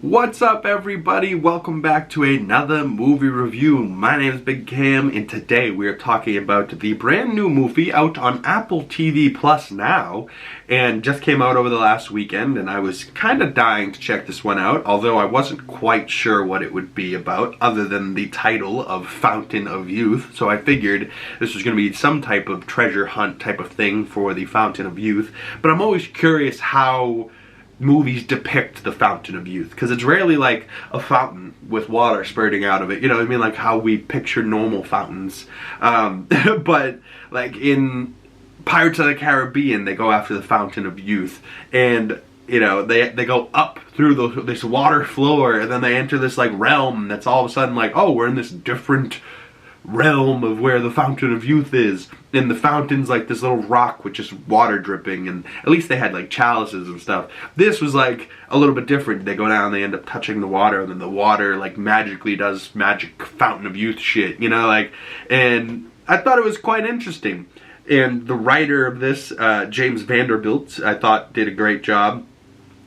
What's up, everybody? Welcome back to another movie review. My name is Big Cam, and today we are talking about the brand new movie out on Apple TV Plus now, and just came out over the last weekend, and I was kind of dying to check this one out, although I wasn't quite sure what it would be about, other than the title of Fountain of Youth, so I figured this was going to be some type of treasure hunt type of thing for the Fountain of Youth, but I'm always curious how movies depict the Fountain of Youth, because it's rarely like a fountain with water spurting out of it, you know what I mean, like how we picture normal fountains. But like in Pirates of the Caribbean, they go after the Fountain of Youth, and you know, they go up through this water floor, and then they enter this like realm that's all of a sudden like, oh, we're in this different realm of where the Fountain of Youth is, and the fountain's like this little rock with just water dripping, and at least they had like chalices and stuff. This was like a little bit different. They go down, they end up touching the water, and then the water like magically does magic Fountain of Youth shit, you know, like, and I thought it was quite interesting. And the writer of this, James Vanderbilt, I thought did a great job.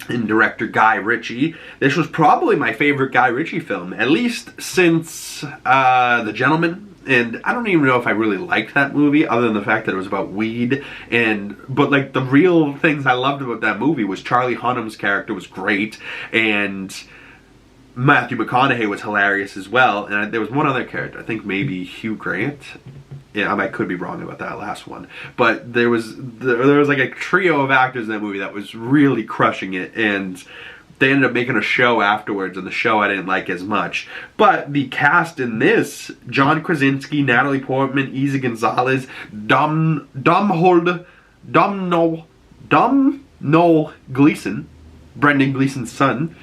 And director Guy Ritchie. This was probably my favorite Guy Ritchie film, at least since The Gentleman. And I don't even know if I really liked that movie, other than the fact that it was about weed. But like the real things I loved about that movie was Charlie Hunnam's character was great, and Matthew McConaughey was hilarious as well. And there was one other character, I think maybe Hugh Grant. Yeah, I could be wrong about that last one, but there was like a trio of actors in that movie that was really crushing it, and they ended up making a show afterwards, and the show I didn't like as much. But the cast in this: John Krasinski, Natalie Portman, Eiza Gonzalez, DOMHNALL GLEESON, Brendan Gleeson's son,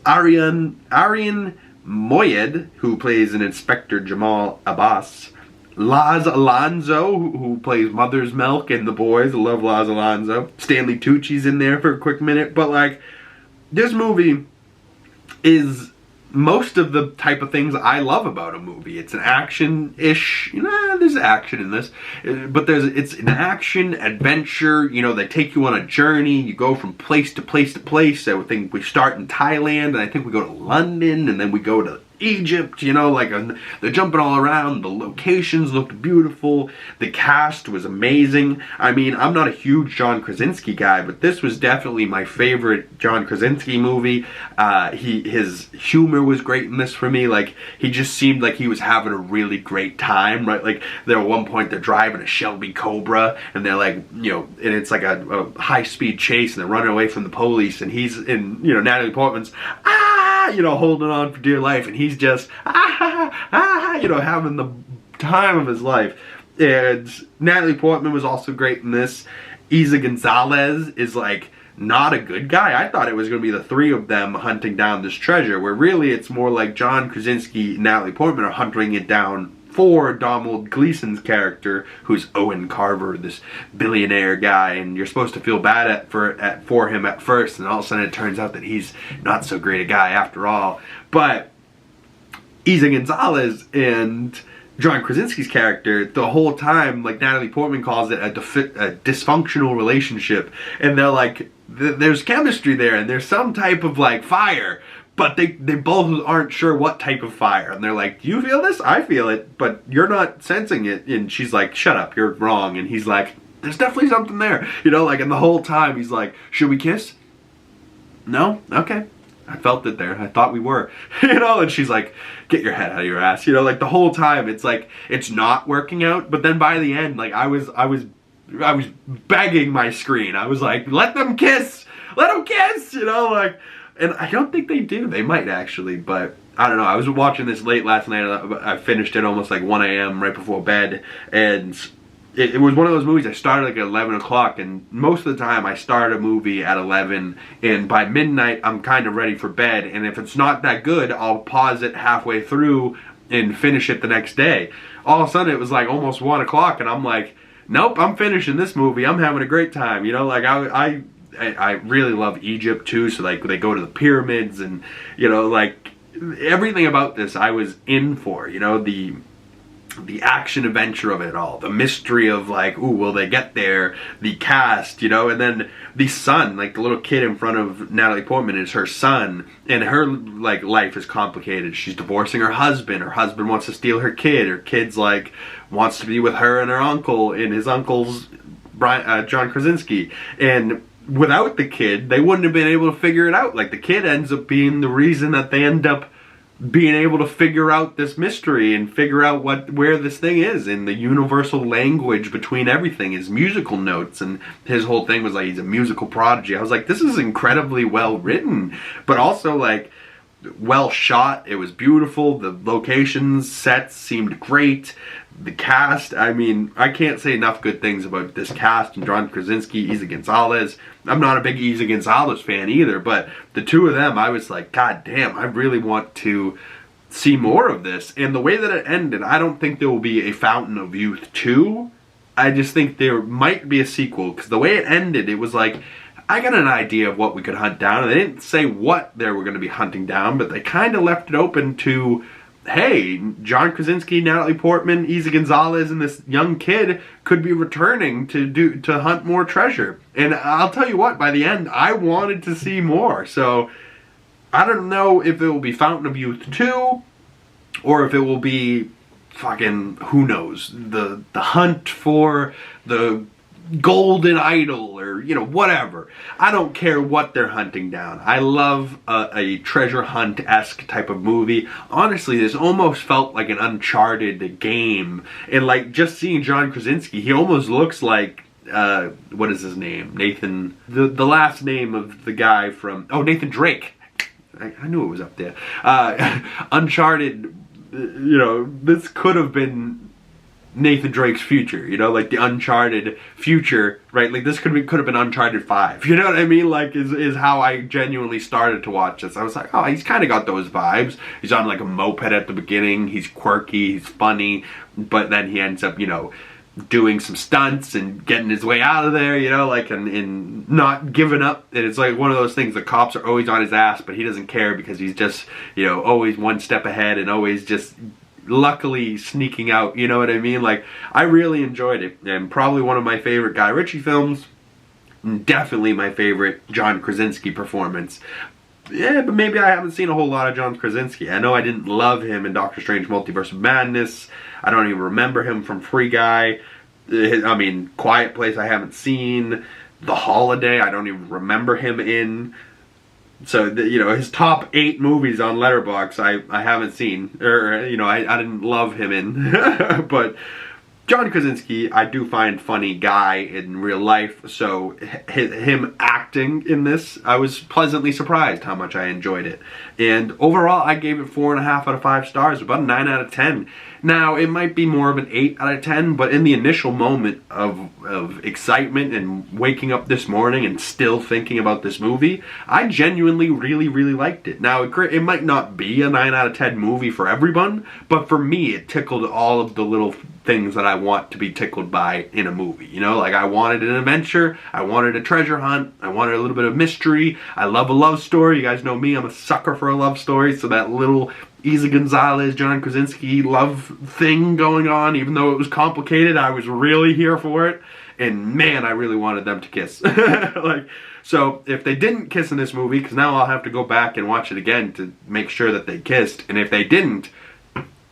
Arian Moyed, who plays an Inspector Jamal Abbas, Laz Alonso, who plays Mother's Milk and The Boys. I love Laz Alonso. Stanley Tucci's in there for a quick minute. But like, this movie is most of the type of things I love about a movie. It's an action-ish, there's action in this, but it's an action adventure. You know, they take you on a journey. You go from place to place to place. I think we start in Thailand, and I think we go to London, and then we go to Egypt, you know, like they're jumping all around. The locations looked beautiful. The cast was amazing. I mean, I'm not a huge John Krasinski guy, but this was definitely my favorite John Krasinski movie. His humor was great in this for me. Like, he just seemed like he was having a really great time, right? Like, there at one point they're driving a Shelby Cobra, and they're like, you know, and it's like a high-speed chase, and they're running away from the police, and he's in, you know, Natalie Portman's, you know, holding on for dear life, and he's just, you know, having the time of his life. And Natalie Portman was also great in this. Eiza Gonzalez is like not a good guy. I thought it was going to be the three of them hunting down this treasure, where really it's more like John Krasinski and Natalie Portman are hunting it down for Domhnall Gleeson's character, who's Owen Carver, this billionaire guy, and you're supposed to feel bad for him at first, and all of a sudden it turns out that he's not so great a guy after all. But Eiza Gonzalez and John Krasinski's character, the whole time, like Natalie Portman calls it a dysfunctional relationship, and they're like, there's chemistry there, and there's some type of like fire, but they both aren't sure what type of fire. And they're like, do you feel this? I feel it, but you're not sensing it. And she's like, shut up, you're wrong. And he's like, there's definitely something there. You know, like, and the whole time he's like, should we kiss? No? Okay. I felt it there. I thought we were. You know, and she's like, get your head out of your ass. You know, like the whole time it's like, it's not working out. But then by the end, like, I was begging my screen. I was like, let them kiss! Let them kiss! You know, like, and I don't think they do. They might actually, but I don't know. I was watching this late last night. I finished it almost like 1 a.m. right before bed, and it was one of those movies I started like at 11 o'clock, and most of the time I start a movie at 11, and by midnight I'm kind of ready for bed, and if it's not that good, I'll pause it halfway through and finish it the next day. All of a sudden it was like almost 1 o'clock, and I'm like, nope, I'm finishing this movie. I'm having a great time. You know, like I really love Egypt too, so like they go to the pyramids, and you know, like everything about this I was in for. You know, the the action adventure of it all, the mystery of like, ooh, will they get there, the cast, you know, and then the son, like the little kid in front of Natalie Portman is her son, and her like life is complicated. She's divorcing her husband wants to steal her kid's like wants to be with her and her uncle, and his uncle's John Krasinski, and without the kid they wouldn't have been able to figure it out. Like the kid ends up being the reason that they end up being able to figure out this mystery and figure out where this thing is, and the universal language between everything is musical notes, and his whole thing was like he's a musical prodigy. I was like, this is incredibly well written, but also like well shot. It was beautiful. The locations, sets seemed great. The cast, I mean, I can't say enough good things about this cast and John Krasinski, Eiza Gonzalez. I'm not a big Eiza Gonzalez fan either, but the two of them, I was like, God damn, I really want to see more of this. And the way that it ended, I don't think there will be a Fountain of Youth 2. I just think there might be a sequel, because the way it ended, it was like, I got an idea of what we could hunt down, and they didn't say what they were going to be hunting down, but they kind of left it open to, hey, John Krasinski, Natalie Portman, Eiza Gonzalez, and this young kid could be returning to hunt more treasure. And I'll tell you what, by the end, I wanted to see more. So I don't know if it will be Fountain of Youth 2, or if it will be fucking, who knows, the hunt for the golden idol, or you know, whatever. I don't care what they're hunting down. I love a treasure hunt-esque type of movie. Honestly, this almost felt like an Uncharted game, and like just seeing John Krasinski, he almost looks like what is his name, Nathan, the last name of the guy from, oh, Nathan Drake. I knew it was up there. Uncharted, you know, this could have been Nathan Drake's future, you know, like the Uncharted future, right? Like this could have been Uncharted 5, you know what I mean? Like is how I genuinely started to watch this. I was like, oh, he's kind of got those vibes. He's on like a moped at the beginning, he's quirky, he's funny, but then he ends up, you know, doing some stunts and getting his way out of there, you know, like, and not giving up. And it's like one of those things, the cops are always on his ass, but he doesn't care because he's just, you know, always one step ahead and always just luckily sneaking out, you know what I mean? Like, I really enjoyed it, and probably one of my favorite Guy Ritchie films, and definitely my favorite John Krasinski performance. Yeah, but maybe I haven't seen a whole lot of John Krasinski. I know I didn't love him in Doctor Strange Multiverse of Madness. I don't even remember him from Free Guy. I mean, Quiet Place I haven't seen. The Holiday I don't even remember him in. So, you know, his top 8 movies on Letterboxd I haven't seen. Or, you know, I didn't love him in. But John Krasinski, I do find funny guy in real life. So, him acting in this, I was pleasantly surprised how much I enjoyed it. And overall, I gave it 4.5 out of 5 stars. About a 9 out of 10. Now, it might be more of an 8 out of 10, but in the initial moment of excitement and waking up this morning and still thinking about this movie, I genuinely really, really liked it. Now, it might not be a 9 out of 10 movie for everyone, but for me, it tickled all of the little things that I want to be tickled by in a movie. You know, like I wanted an adventure, I wanted a treasure hunt, I wanted a little bit of mystery, I love a love story. You guys know me, I'm a sucker for a love story, so that little Eiza Gonzalez, John Krasinski love thing going on, even though it was complicated, I was really here for it. And man, I really wanted them to kiss. Like, so if they didn't kiss in this movie, because now I'll have to go back and watch it again to make sure that they kissed, and if they didn't,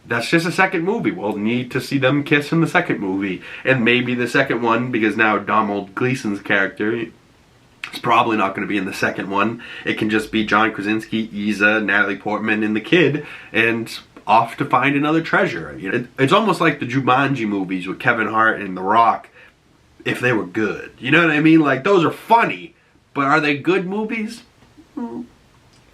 that's just a second movie. We'll need to see them kiss in the second movie. And maybe the second one, because now Gleeson's character is probably not going to be in the second one. It can just be John Krasinski, Eiza, Natalie Portman, and the kid, and off to find another treasure. You know, it's almost like the Jumanji movies with Kevin Hart and The Rock, if they were good. You know what I mean? Like, those are funny, but are they good movies? I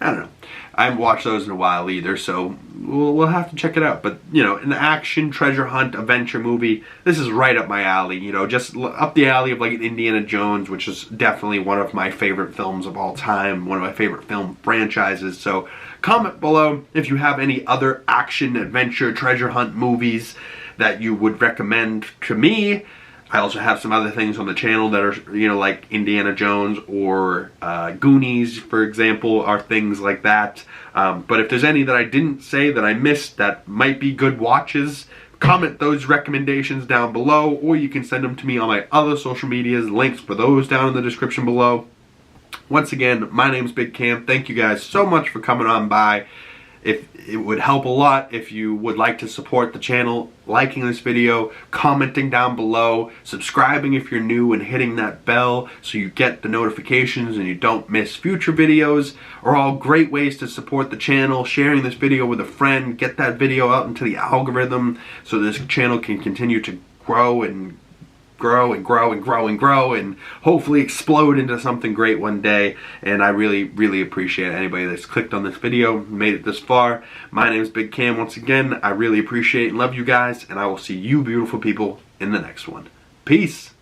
don't know. I haven't watched those in a while either, so we'll have to check it out. But, you know, an action, treasure hunt, adventure movie, this is right up my alley. You know, just up the alley of like Indiana Jones, which is definitely one of my favorite films of all time, one of my favorite film franchises. So comment below if you have any other action, adventure, treasure hunt movies that you would recommend to me. I also have some other things on the channel that are, you know, like Indiana Jones or Goonies, for example, are things like that. But if there's any that I didn't say that I missed that might be good watches, comment those recommendations down below, or you can send them to me on my other social medias. Links for those down in the description below. Once again, my name's Big Cam. Thank you guys so much for coming on by. If it would help a lot if you would like to support the channel, liking this video, commenting down below, subscribing if you're new, and hitting that bell so you get the notifications and you don't miss future videos are all great ways to support the channel. Sharing this video with a friend, get that video out into the algorithm so this channel can continue to grow and grow and grow and grow and grow and hopefully explode into something great one day. And I really appreciate anybody that's clicked on this video, made it this far. My name is Big Cam. Once again, I really appreciate and love you guys, and I will see you beautiful people in the next one. Peace.